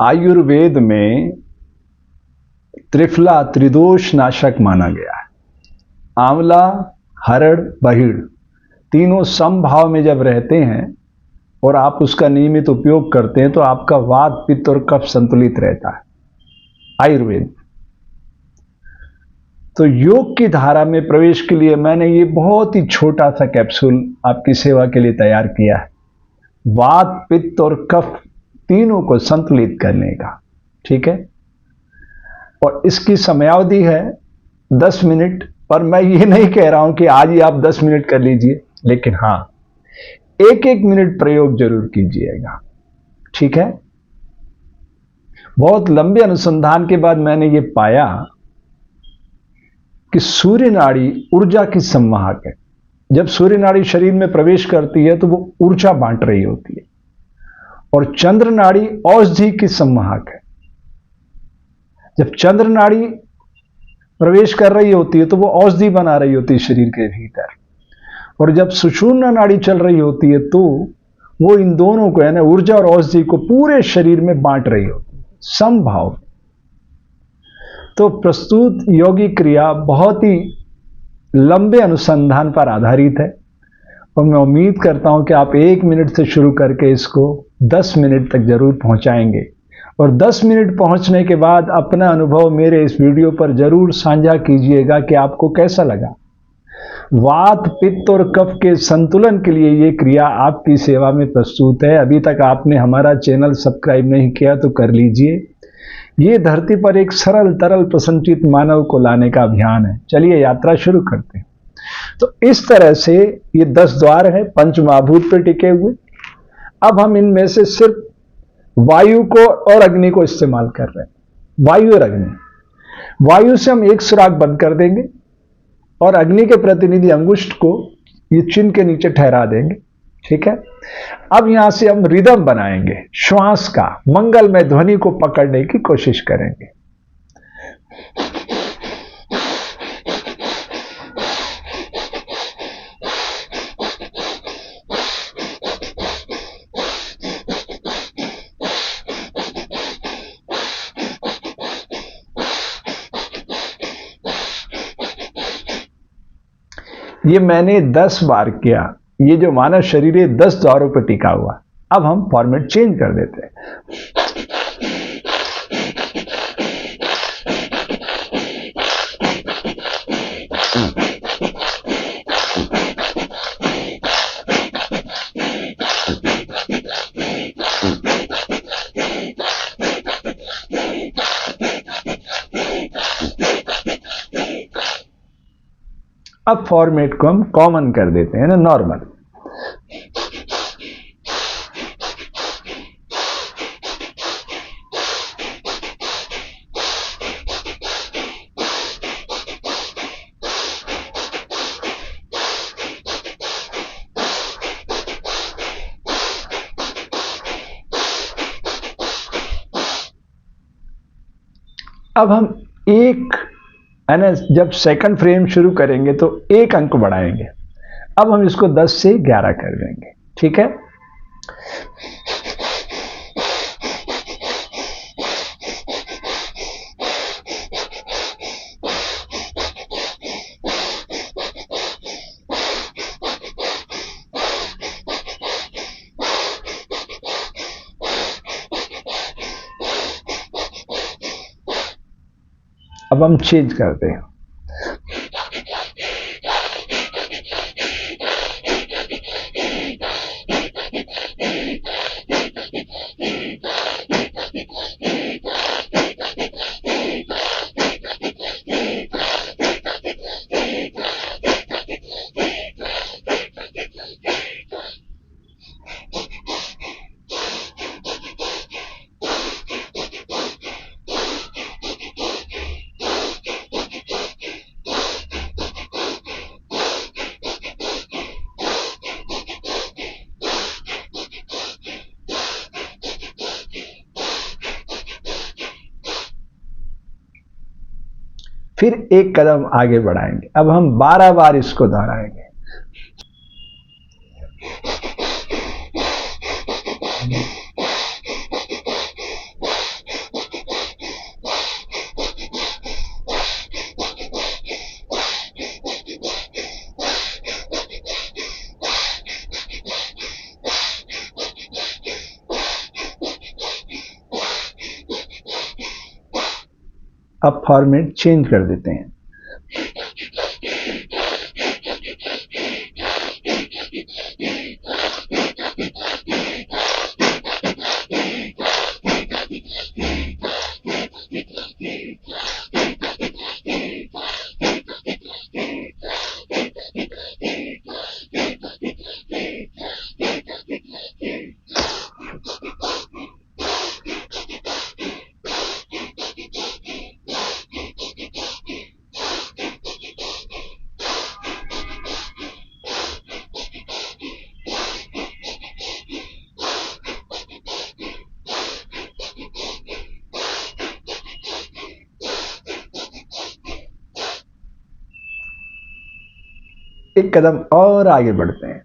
आयुर्वेद में त्रिफला त्रिदोष नाशक माना गया है। आंवला, हरड़, बहीड़ तीनों समभाव में जब रहते हैं और आप उसका नियमित उपयोग करते हैं तो आपका वात, पित्त और कफ संतुलित रहता है। आयुर्वेद। तो योग की धारा में प्रवेश के लिए मैंने ये बहुत ही छोटा सा कैप्सूल आपकी सेवा के लिए तैयार किया है, वात, पित्त और कफ तीनों को संतुलित करने का। ठीक है, और इसकी समयावधि है 10 मिनट। पर मैं ये नहीं कह रहा हूं कि आज ही आप 10 मिनट कर लीजिए, लेकिन हां, एक एक मिनट प्रयोग जरूर कीजिएगा। ठीक है। बहुत लंबे अनुसंधान के बाद मैंने ये पाया कि सूर्य नाड़ी ऊर्जा की संवाहक है। जब सूर्य नाड़ी शरीर में प्रवेश करती है तो वो ऊर्जा बांट रही होती है, और चंद्र नाड़ी औषधि की संवाहक है। जब चंद्र नाड़ी प्रवेश कर रही होती है तो वो औषधि बना रही होती है शरीर के भीतर, और जब सुषुम्ना नाड़ी चल रही होती है तो वो इन दोनों को, यानी ऊर्जा और औषधि को, पूरे शरीर में बांट रही होती है, समभाव। तो प्रस्तुत योगिक क्रिया बहुत ही लंबे अनुसंधान पर आधारित है, और मैं उम्मीद करता हूं कि आप 1 मिनट से शुरू करके इसको 10 मिनट तक जरूर पहुंचाएंगे, और 10 मिनट पहुंचने के बाद अपना अनुभव मेरे इस वीडियो पर जरूर साझा कीजिएगा कि आपको कैसा लगा। वात, पित्त और कफ के संतुलन के लिए ये क्रिया आपकी सेवा में प्रस्तुत है। अभी तक आपने हमारा चैनल सब्सक्राइब नहीं किया तो कर लीजिए। ये धरती पर एक सरल, तरल, प्रसन्नचित्त मानव को लाने का अभियान है। चलिए यात्रा शुरू करते हैं। तो इस तरह से ये 10 द्वार है, पंच महाभूत पर टिके हुए। अब हम इनमें से सिर्फ वायु को और अग्नि को इस्तेमाल कर रहे हैं। वायु और अग्नि। वायु से हम एक सुराग बंद कर देंगे और अग्नि के प्रतिनिधि अंगुष्ठ को ये चिन्ह के नीचे ठहरा देंगे। ठीक है। अब यहां से हम रिदम बनाएंगे, श्वास का मंगलमय ध्वनि को पकड़ने की कोशिश करेंगे। ये मैंने 10 बार किया। ये जो मानव शरीर है 10 द्वारों पर टिका हुआ। अब हम फॉर्मेट चेंज कर देते हैं। अब फॉर्मेट को हम कॉमन कर देते हैं ना, नॉर्मल। अब हम जब सेकंड फ्रेम शुरू करेंगे तो 1 अंक बढ़ाएंगे। अब हम इसको 10 से 11 कर देंगे। ठीक है। अब हम चेंज करते हैं। फिर 1 कदम आगे बढ़ाएंगे। अब हम 12 बार इसको दोहराएंगे। अब फॉर्मेट चेंज कर देते हैं। एक कदम और आगे बढ़ते हैं।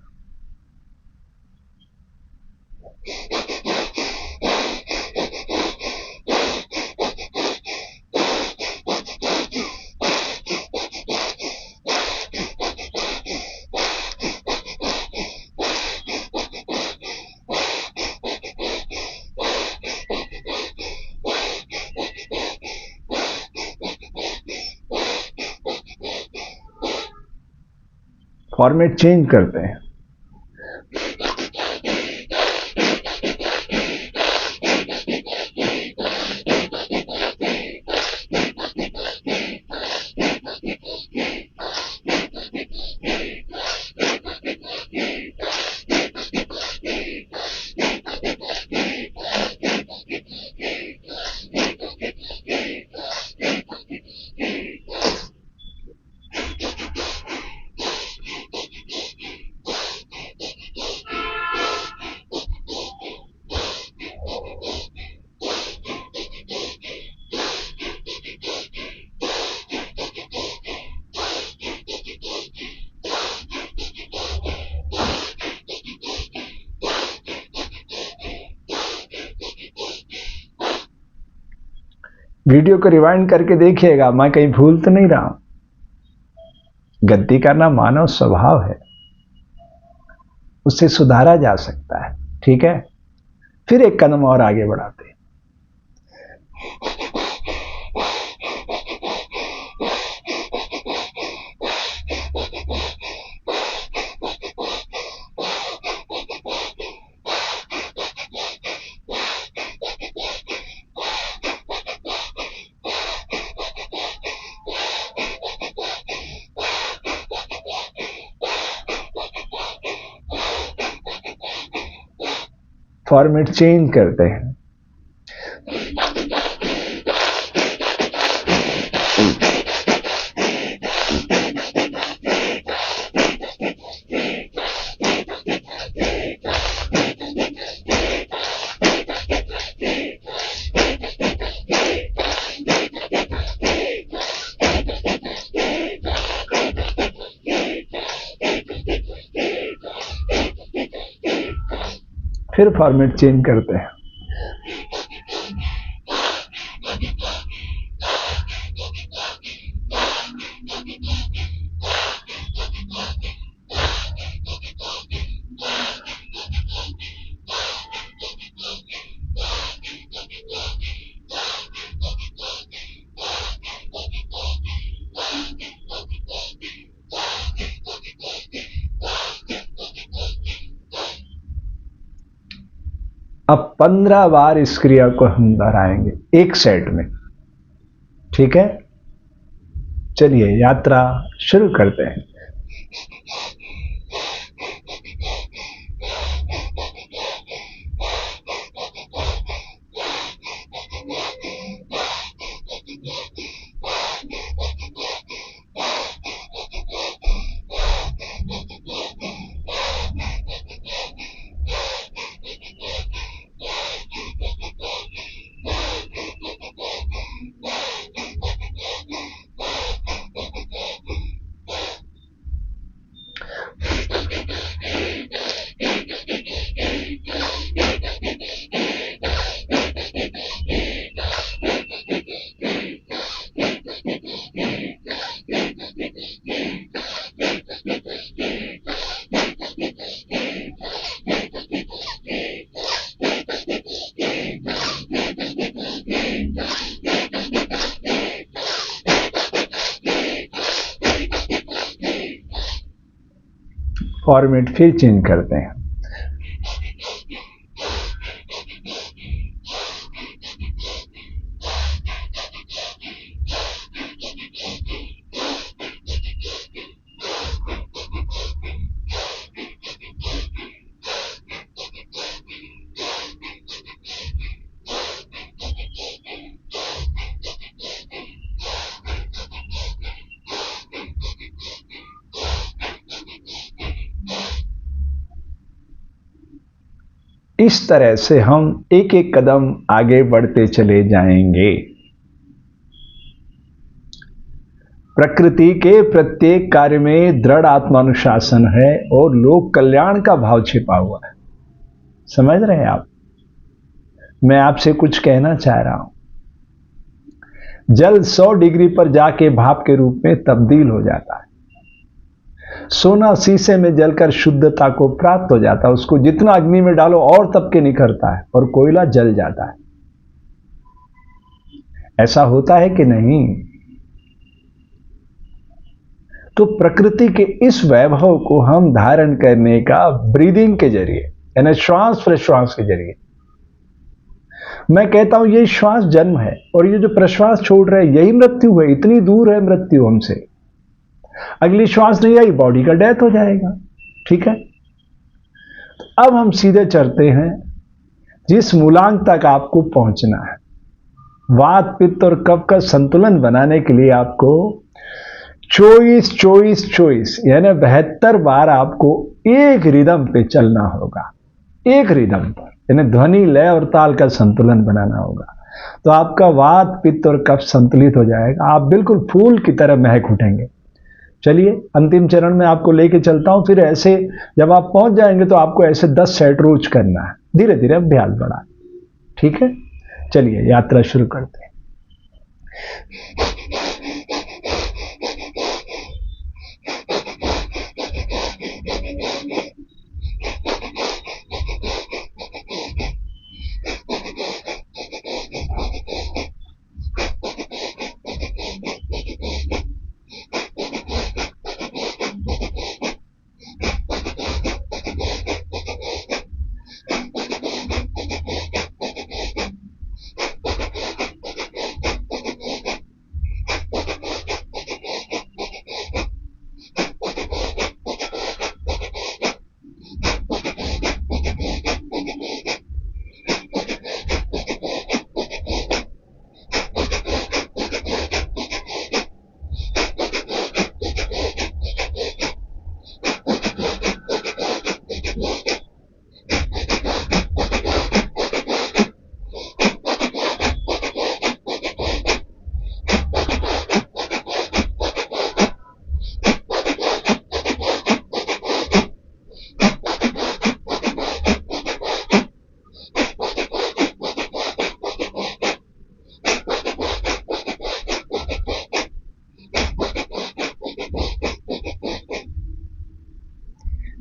फॉर्मेट चेंज करते हैं। वीडियो को रिवाइंड करके देखिएगा, मैं कहीं भूल तो नहीं रहा हूं। गलती करना मानव स्वभाव है, उससे सुधारा जा सकता है। ठीक है, फिर एक कदम और आगे बढ़ाते हैं। फॉर्मेट चेंज करते हैं। फिर फॉर्मेट चेंज करते हैं। अब 15 बार इस क्रिया को हम दोहराएंगे एक सेट में। ठीक है, चलिए यात्रा शुरू करते हैं। फॉर्मेट फिर चेंज करते हैं। इस तरह से हम एक एक कदम आगे बढ़ते चले जाएंगे। प्रकृति के प्रत्येक कार्य में दृढ़ आत्मानुशासन है और लोक कल्याण का भाव छिपा हुआ है। समझ रहे हैं आप? मैं आपसे कुछ कहना चाह रहा हूं। जल 100 डिग्री पर जाके भाप के रूप में तब्दील हो जाता है। सोना शीशे में जलकर शुद्धता को प्राप्त हो जाता है। उसको जितना अग्नि में डालो और तप के निखरता है और कोयला जल जाता है। ऐसा होता है कि नहीं? तो प्रकृति के इस वैभव को हम धारण करने का ब्रीदिंग के जरिए, यानी श्वास प्रश्वास के जरिए, मैं कहता हूं ये श्वास जन्म है और ये जो प्रश्वास छोड़ रहे हैं यही मृत्यु है। इतनी दूर है मृत्यु हमसे। अगली श्वास नहीं आई, बॉडी का डेथ हो जाएगा। ठीक है? तो अब हम सीधे चलते हैं जिस मूलांक तक आपको पहुंचना है। वात पित्त और कफ का संतुलन बनाने के लिए आपको 24 यानी 72 बार आपको एक रिदम पे चलना होगा। एक रिदम पर, यानी ध्वनि, लय और ताल का संतुलन बनाना होगा। तो आपका वात पित्त और कफ संतुलित हो जाएगा। आप बिल्कुल फूल की तरह महक उठेंगे। चलिए अंतिम चरण में आपको लेके चलता हूं। फिर ऐसे जब आप पहुंच जाएंगे तो आपको ऐसे 10 सेट रोज करना है। धीरे धीरे अभ्यास बढ़ा। ठीक है? चलिए यात्रा शुरू करते हैं।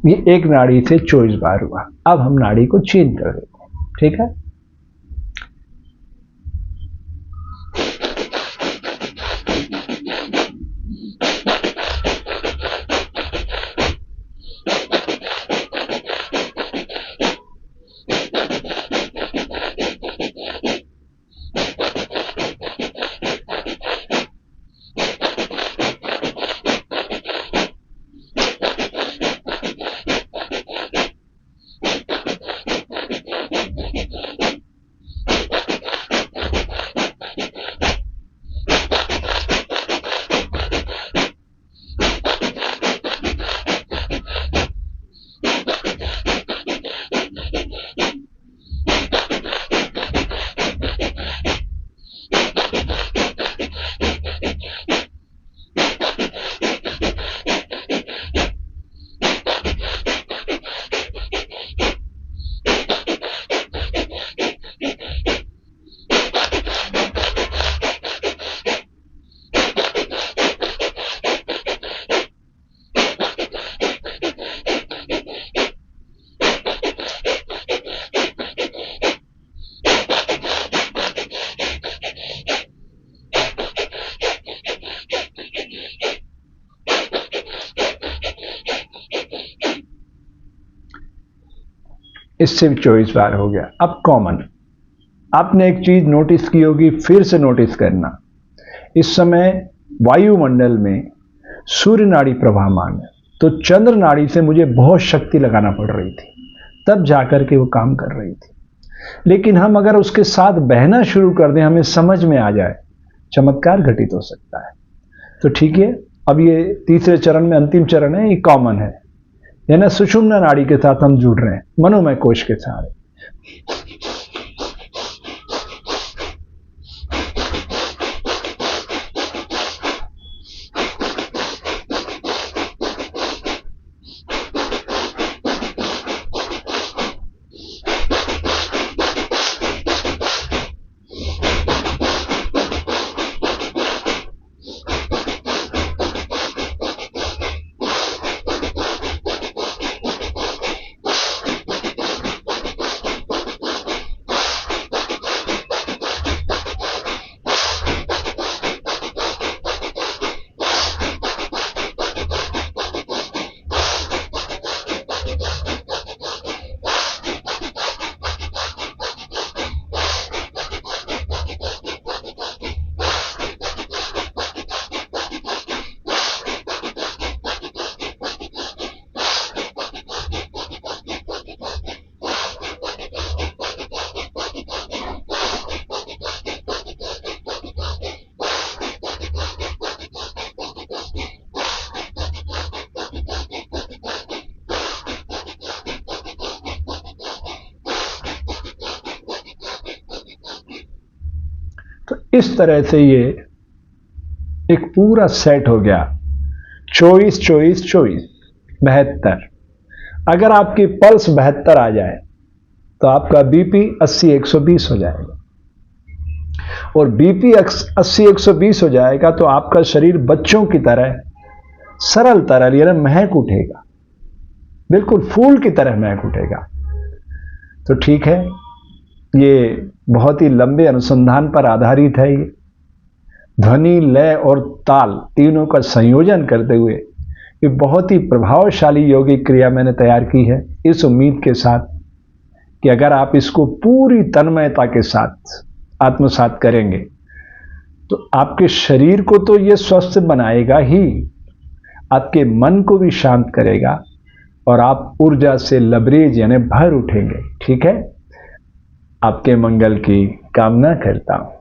ये एक नाड़ी से 24 बार हुआ। अब हम नाड़ी को चेंज कर देते हैं। ठीक है? इससे भी 24 बार हो गया। अब कॉमन, आपने एक चीज नोटिस की होगी, फिर से नोटिस करना, इस समय वायुमंडल में सूर्य नाड़ी प्रवाहमान है, तो चंद्र नाड़ी से मुझे बहुत शक्ति लगाना पड़ रही थी, तब जाकर के वो काम कर रही थी। लेकिन हम अगर उसके साथ बहना शुरू कर दें, हमें समझ में आ जाए, चमत्कार घटित हो सकता है। तो ठीक है, अब ये तीसरे चरण में अंतिम चरण है, ये कॉमन है, यानी सुषुम्ना नाड़ी के साथ हम जुड़ रहे हैं, मनोमय कोश के सहारे। तो इस तरह से ये एक पूरा सेट हो गया, 24 24 24 72। अगर आपकी पल्स 72 आ जाए तो आपका बीपी 80 120 हो जाएगा, और बीपी 80 120 हो जाएगा तो आपका शरीर बच्चों की तरह सरल तरल यानी महक उठेगा, बिल्कुल फूल की तरह महक उठेगा। तो ठीक है, ये बहुत ही लंबे अनुसंधान पर आधारित है। ये ध्वनि, लय और ताल तीनों का संयोजन करते हुए ये बहुत ही प्रभावशाली योगिक क्रिया मैंने तैयार की है, इस उम्मीद के साथ कि अगर आप इसको पूरी तन्मयता के साथ आत्मसात करेंगे तो आपके शरीर को तो ये स्वस्थ बनाएगा ही, आपके मन को भी शांत करेगा और आप ऊर्जा से लबरेज यानी भर उठेंगे। ठीक है, आपके मंगल की कामना करता हूं।